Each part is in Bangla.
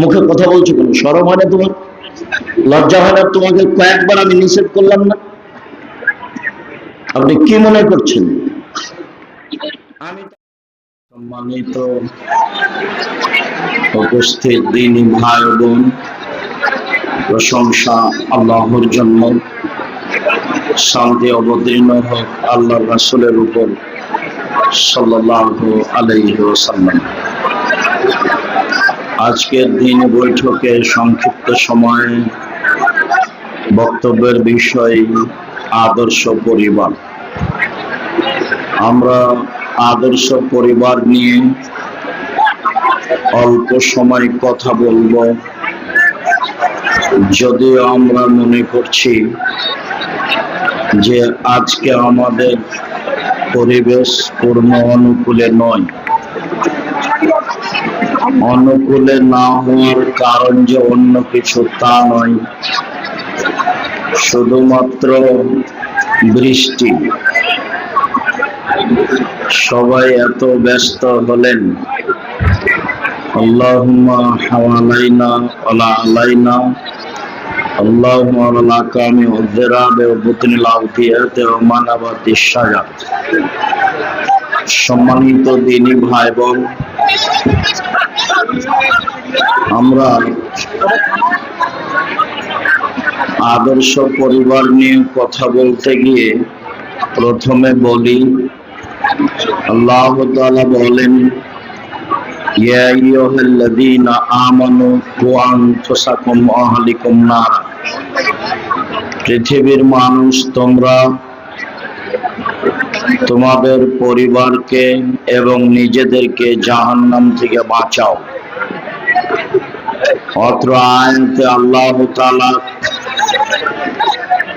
মুখে কথা বলছো কেন? শরম হয় না তোমার? লজ্জা হয় না? তোমাকে কয়েকবার আমি নিষেধ করলাম না? আপনি কি মনে করছেন? আমি সম্মানিত উপস্থিত দিনী ভাই বোন, প্রশংসা আল্লাহর জন্য, শান্তি অবতীর্ণ হোক আল্লাহর রাসূলের উপর সাল্লাল্লাহু আলাইহি ওয়াসাল্লাম। আজকের দিন বৈঠকে সংক্ষিপ্ত সময়ে বক্তব্যের বিষয় আদর্শ পরিবার। আমরা আদর্শ পরিবার নিয়ে অল্প সময় কথা বলবো, যদিও আমরা মনে করছি যে আজকে আমাদের পরিবেশ পূর্ণ অনুকূলে নয়। অনুকূলে না হওয়ার কারণ যে অন্য কিছু তা নয়, শুধুমাত্র বৃষ্টি। সবাই এত ব্যস্ত হলেন, আল্লাহুম্মা হাওয়ালাইনা ওয়ালা আলাইনা, আল্লাহুম্মা ওয়ালা কামি উযরাবে ওয়া বুতনিল আউফিয়াতে ওয়া মানাবাতিশ শাজার। সম্মানিত দিনী ভাই বোন, আমরা আদর্শ পরিবার নিয়ে কথা বলতে গিয়ে প্রথমে বলি, আল্লাহ তাআলা বলেন, ইয়া আইয়ুহাল্লাযীনা আমানু কু আনফুসাকুম ওয়া আহলিকুম নারা। পৃথিবীর মানুষ, তোমরা তোমাদের পরিবারকে এবং নিজেদেরকে জাহান্নাম থেকে বাঁচাও। অত্র আয়াতে আল্লাহ তাআলা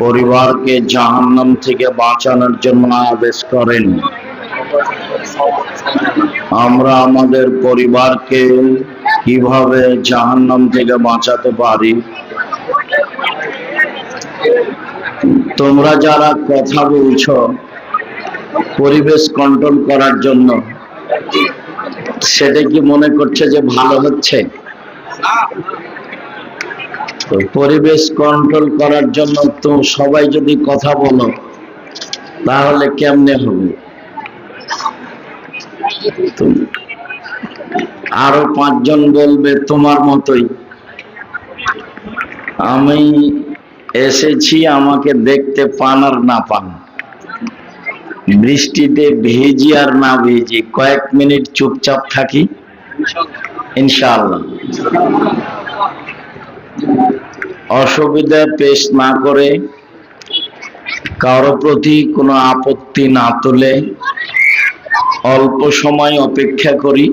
পরিবারকে জাহান্নাম থেকে বাঁচানোর জন্য আদেশ করেন। আমরা আমাদের পরিবারকে কিভাবে জাহান্নাম থেকে বাঁচাতে পারি? তোমরা যারা কথা বলছো পরিবেশ কন্ট্রোল করার জন্য, সেটা কি মনে করছে যে ভালো হচ্ছে? পরিবেশ কন্ট্রোল করার জন্য তো সবাই যদি কথা বলো, তাহলে কেমনে হবে? আরো 5 জন বলবে তোমার মতোই, আমি এসেছি আমাকে দেখতে পান আর না পান, বৃষ্টিতে ভিজি আর না ভিজি, কয়েক মিনিট চুপচাপ থাকি ইনশাআল্লাহ। অসুবিধা পেশ না করে, কারো প্রতি কোনো আপত্তি না তুলে অল্প সময় অপেক্ষা করি।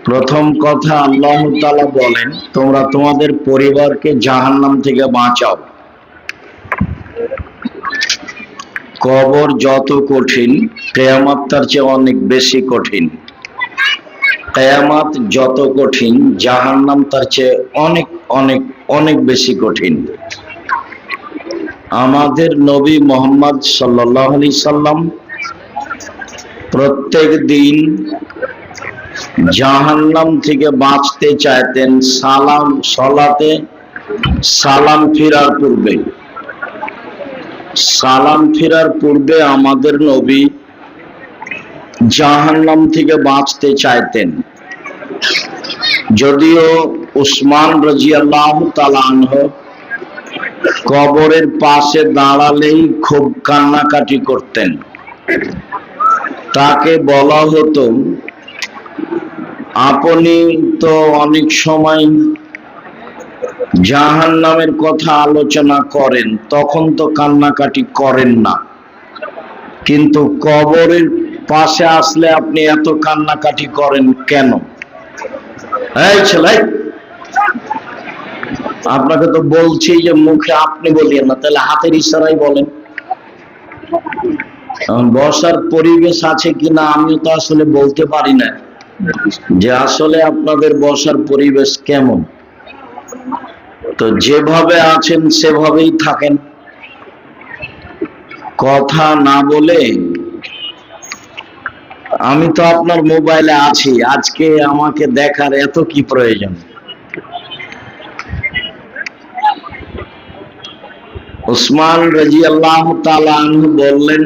প্রথম কথা, আল্লাহ তাআলা বলেন, তোমরা তোমাদের পরিবারকে জাহান্নাম থেকে বাঁচাও। কবর যত কঠিন, কিয়ামত তার চেয়ে অনেক বেশি কঠিন। কিয়ামত যত কঠিন, জাহান্নাম তার চেয়ে অনেক অনেক অনেক বেশি কঠিন। আমাদের নবী মুহাম্মদ সাল্লাল্লাহু আলাইহি সাল্লাম প্রত্যেক দিন জাহান্নাম থেকে বাঁচতে চাইতেন সালাতে সালাম ফিরার পূর্বে। সালাম ফিরার পূর্বে আমাদের নবী জাহান্নাম থেকে বাঁচতে চাইতেন। যদিও উসমান রাদিয়াল্লাহু তাআলা আনহু কবরের পাশে দাঁড়ালেই খুব কান্নাকাটি করতেন। তাকে বলা হতো, আপনি তো অনেক সময় জাহান্নামের কথা আলোচনা করেন, তখন তো কান্নাকাটি করেন না, কিন্তু কবরের পাশে আসলে আপনি এত কান্নাকাটি করেন কেন? এই ছেলে, আপনাকে তো বলছি যে মুখে আপনি বলিয়েন না, তাহলে হাতের ইশারায় বলেন। বসার পরিবেশ আছে কিনা আমি তো আসলে বলতে পারি না যে আসলে আপনাদের বসার পরিবেশ কেমন। তো যেভাবে আছেন সেভাবেই থাকেন, কথা না বলে আমি তো আপনার মোবাইলে আছি, আজকে আমাকে দেখার এত কি প্রয়োজন? উসমান রাদিয়াল্লাহু তাআলা আনহু বললেন,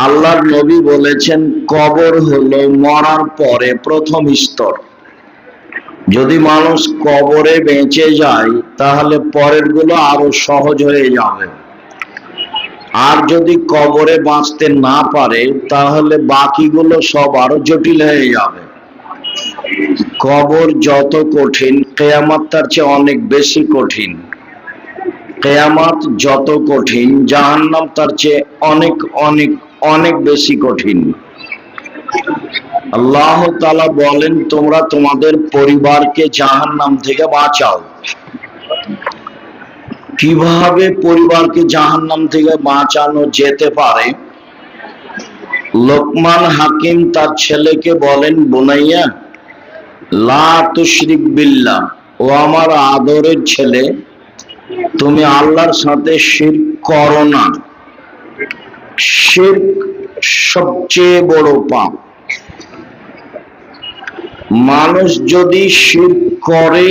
আল্লাহর নবী বলেছেন, কবর হলো মরার পরে প্রথম স্তর। যদি মানুষ কবরে বেঁচে যায় তাহলে পরের গুলো আরো সহজ হয়ে যাবে, আর যদি কবরে বাঁচতে না পারে তাহলে বাকিগুলো সব আরো জটিল হয়ে যাবে। কবর যত কঠিন, কিয়ামত তার চেয়ে অনেক বেশি কঠিন। কিয়ামত যত কঠিন, জাহান্নাম তার চেয়ে অনেক অনেক অনেক বেশি কঠিন। আল্লাহ তাআলা বলেন, তোমরা তোমাদের পরিবারকে জাহান্নাম থেকে বাঁচাও। কিভাবে পরিবারকে জাহান্নাম থেকে বাঁচানো যেতে পারে? লোকমান হাকিম তার ছেলেকে বলেন, বুনাইয়া লা তুশরিক বিল্লাহ, ও আমার আদরের ছেলে, তুমি আল্লাহর সাথে শিরক করো না। শিরক সবচেয়ে বড় পাপ। মানুষ যদি শিরক করে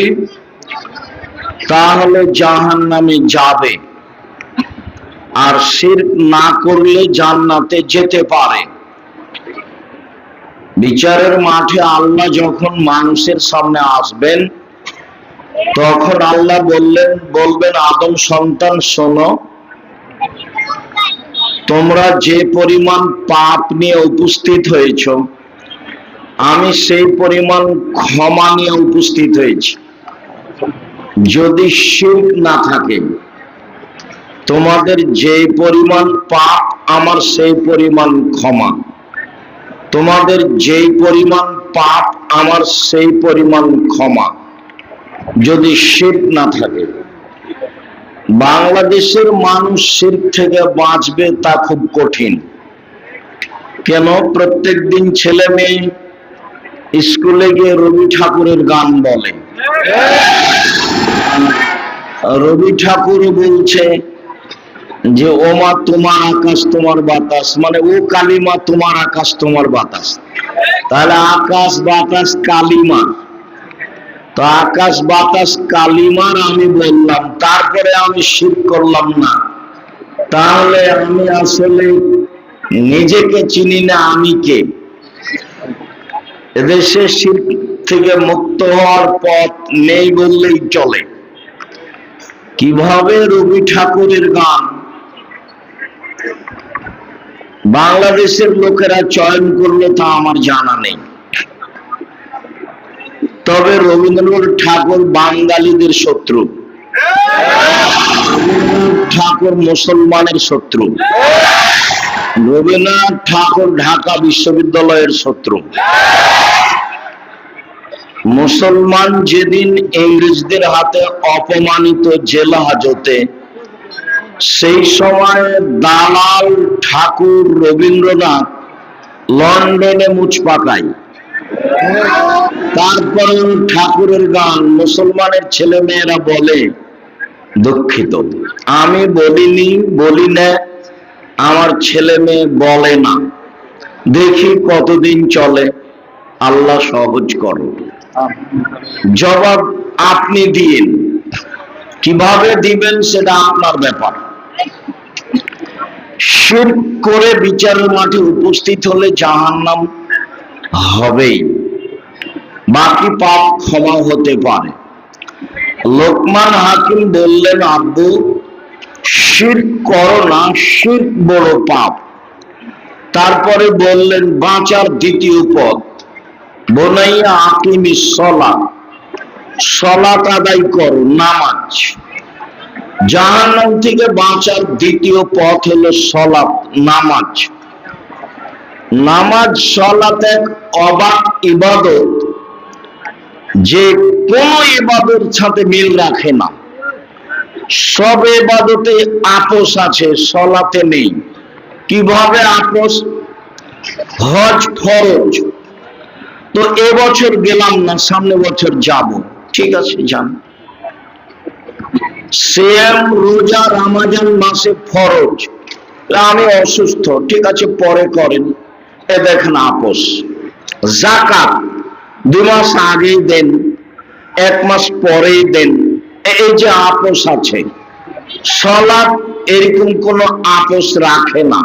তাহলে জাহান্নামে যাবে, আর শিরক না করলে জান্নাতে যেতে পারে। বিচারের মাঠে আল্লাহ যখন মানুষের সামনে আসবেন, তখন আল্লাহ বলবেন, আদম সন্তান শোনো, তোমরা যে পরিমাণ পাপ নিয়ে উপস্থিত হয়েছ, আমি সেই পরিমাণ ক্ষমা নিয়ে উপস্থিত হয়েছি। যদি শিরক না থাকে, তোমাদের যে পরিমাণ পাপ আমার সেই পরিমাণ ক্ষমা, তোমাদের যেই পরিমাণ পাপ আমার সেই পরিমাণ ক্ষমা, যদি শিরক না থাকে। বাংলাদেশের মানুষ শিরক থেকে বাঁচবে তা খুব কঠিন। কেন? প্রত্যেক দিন ছেলে মেয়ে স্কুলে গিয়ে রবি ঠাকুরের গান বলে। রবি ঠাকুর বলছে যে, ও মা তোমার আকাশ তোমার বাতাস, মানে ও কালিমা তোমার আকাশ তোমার বাতাস। তাহলে আকাশ বাতাস কালিমা, তো আকাশ বাতাস কালিমার আমি বললাম, তারপরে আমি শিরক করলাম না, তাহলে আমি আসলে নিজেকে চিনি না, আমি কে? এদেশে শিরক থেকে মুক্ত হওয়ার পথ নেই বললেই চলে। কিভাবে রবি ঠাকুরের গান বাংলাদেশের লোকেরা চয়ন করলো তা আমার জানা নেই। তবে রবীন্দ্রনাথ ঠাকুর বাঙালিদের শত্রু, রবীন্দ্রনাথ ঠাকুর মুসলমানের শত্রু, রবীন্দ্রনাথ ঠাকুর ঢাকা বিশ্ববিদ্যালয়ের শত্রু। মুসলমান যেদিন ইংরেজদের হাতে অপমানিত জেল হাজতে, সেই সময় দালাল ঠাকুর রবীন্দ্রনাথ লন্ডনে মুচ পাকায়। তারপরে ঠাকুরের গান মুসলমানের ছেলে মেয়েরা বলে, দুঃখিত আমি বলিনি, বলি না, আমার ছেলে মেয়ে বলে না, দেখি কতদিন চলে, আল্লাহ সহজ করো। জবাব আপনি দিন, কিভাবে দিবেন সেটা আপনার ব্যাপার। শিরক করে বিচারের মাঠে উপস্থিত হলে জাহান্নাম হবেই, বাকি পাপ ক্ষমা হতে পারে। লোকমান হাকিম বললেন, আব্বু শিরক করো না, শিরক বড় পাপ। তারপরে বললেন, বাঁচার দ্বিতীয় পথ, বুনাইয়া আকিমিস সালাত, সালাত আদায় করো, নামাজ। জাহান্নাম থেকে বাঁচার দ্বিতীয় পথ হলো সালাত, নামাজ। নামাজ সালাত এক অবাক ইবাদত, যে কোন ইবাদতের সাথে মিল রাখে না। সব ইবাদতে আপোষ আছে, সালাতে নেই। কিভাবে আপোষ? হজ ফরজ, তো এবছর গেলাম না, সামনে বছর যাব, ঠিক আছে যান। সিয়াম রোজা রমজান মাসে ফরজ, আমি অসুস্থ, ঠিক আছে পরে করেন। এ দেখেন আপোষ। যাকাত 2 মাস আগেই দেন, 1 মাস পরেই দেন, এই যে আপোষ আছে। সালাত এরকম কোন আপোষ রাখে না।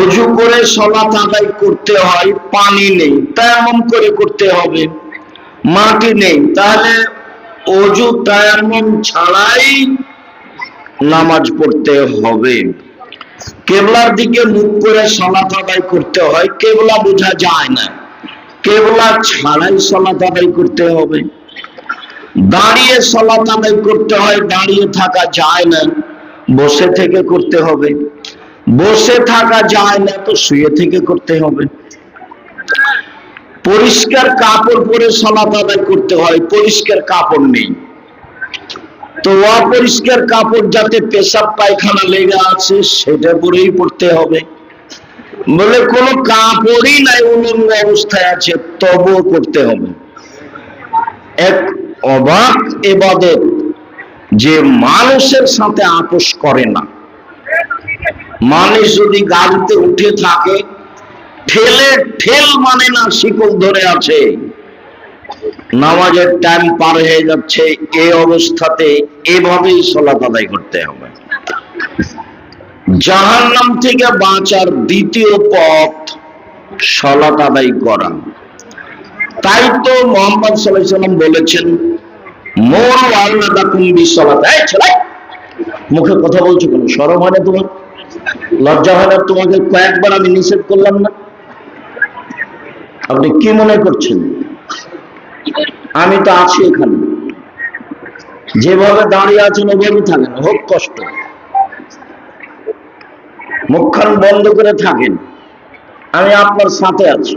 অজু করে সালাত আদায় করতে হয়, পানি নেই, তায়াম্মুম করে করতে হবে। মাটি নেই, তাহলে অজু তায়াম্মুম ছাড়াই নামাজ পড়তে হবে। কেবলার দিকে মুখ করে সালাত আদায় করতে হয়, কেবলা বোঝা যায় না, কেবলা ছাড়াই সালাত আদায় করতে হবে। দাঁড়িয়ে সালাত আদায় করতে হয়, দাঁড়িয়ে থাকা যায় না, বসে থেকে করতে হবে। বসে থাকা যায় না তো শুয়ে থেকে করতে হবে। পরিষ্কার কাপড় পরে সালাত আদায় করতে হয়, পরিষ্কার কাপড় নেই, তো অপরিষ্কার কাপড় যাতে পেশাব পায়খানা লেগে আছে সেটা পরেই পড়তে হবে। বলে কোনো কাপড়ই নাই, উলঙ্গ অবস্থায় আছে, তবুও করতে হবে। এক অবাক ইবাদত যে মানুষের সাথে আপোষ করে না। মানুষ যদি গাড়িতে উঠে থাকে, ঠেল মানে না, শিকল ধরে আছে, নামাজের টাইম পার হয়ে যাচ্ছে, এই অবস্থাতে এভাবেই সালাত আদায় করতে হবে। জাহান্নাম থেকে বাঁচার দ্বিতীয় পথ সালাত আদায় করা। তাই তো মুহাম্মদ সাল্লাল্লাহু আলাইহি ওয়াসাল্লাম বলেছেন, মুরু আওলাদাকুম বিসসালাত। এই ছেলে, মুখে কথা বলছো কেন? শরম হয় না তোমার? লজ্জা হয় না? তোমাকে কয়েকবার আমি নিষেধ করলাম না? আপনি কি মনে করছেন আমি তো আছি এখানে? যেভাবে দাঁড়িয়ে আছেন ওভাবে থাকেন, হোক কষ্ট, মুখখান বন্ধ করে থাকেন, আমি আপনার সাথে আছি।